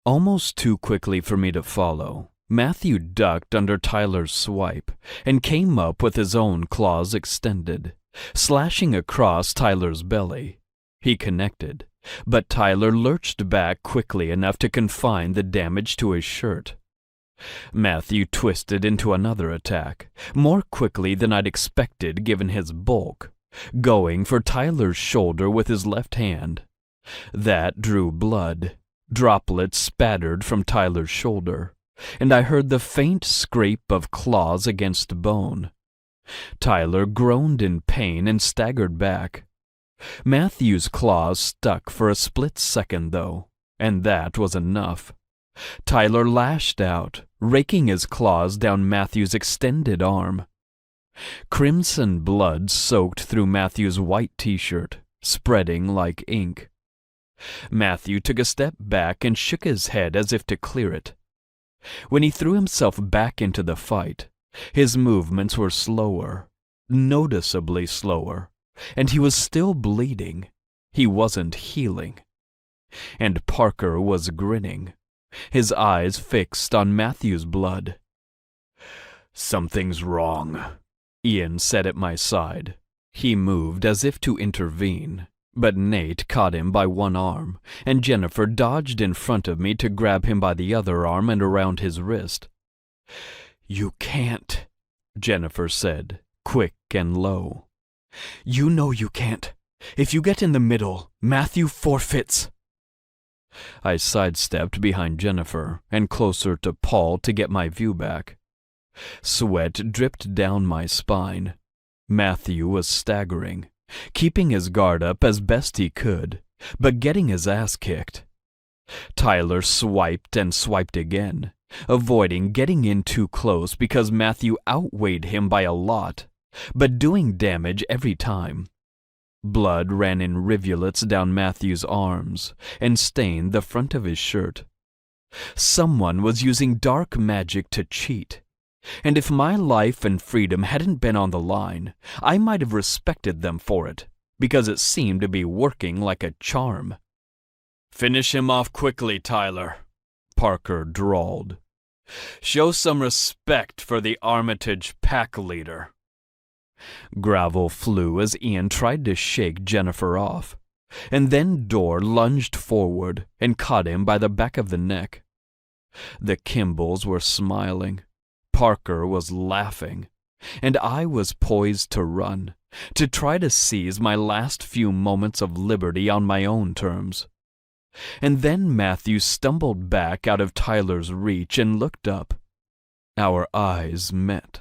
Almost too quickly for me to follow, Matthew ducked under Tyler's swipe and came up with his own claws extended, slashing across Tyler's belly. He connected, but Tyler lurched back quickly enough to confine the damage to his shirt. Matthew twisted into another attack, more quickly than I'd expected given his bulk, going for Tyler's shoulder with his left hand. That drew blood. Droplets spattered from Tyler's shoulder, and I heard the faint scrape of claws against bone. Tyler groaned in pain and staggered back. Matthew's claws stuck for a split second, though, and that was enough. Tyler lashed out, raking his claws down Matthew's extended arm. Crimson blood soaked through Matthew's white t-shirt, spreading like ink. Matthew took a step back and shook his head as if to clear it. When he threw himself back into the fight, his movements were slower, noticeably slower, and he was still bleeding. He wasn't healing. And Parker was grinning, his eyes fixed on Matthew's blood. "Something's wrong," Ian said at my side. He moved as if to intervene, but Nate caught him by one arm, and Jennifer dodged in front of me to grab him by the other arm and around his wrist. "You can't," Jennifer said, quick and low. "You know you can't. If you get in the middle, Matthew forfeits." I sidestepped behind Jennifer and closer to Paul to get my view back. Sweat dripped down my spine. Matthew was staggering, keeping his guard up as best he could, but getting his ass kicked. Tyler swiped and swiped again, avoiding getting in too close because Matthew outweighed him by a lot, but doing damage every time. Blood ran in rivulets down Matthew's arms and stained the front of his shirt. Someone was using dark magic to cheat, and if my life and freedom hadn't been on the line, I might have respected them for it, because it seemed to be working like a charm. "Finish him off quickly, Tyler," Parker drawled. "Show some respect for the Armitage pack leader." Gravel flew as Ian tried to shake Jennifer off, and then Dorr lunged forward and caught him by the back of the neck. The Kimballs were smiling. Parker was laughing, and I was poised to run, to try to seize my last few moments of liberty on my own terms. And then Matthew stumbled back out of Tyler's reach and looked up. Our eyes met.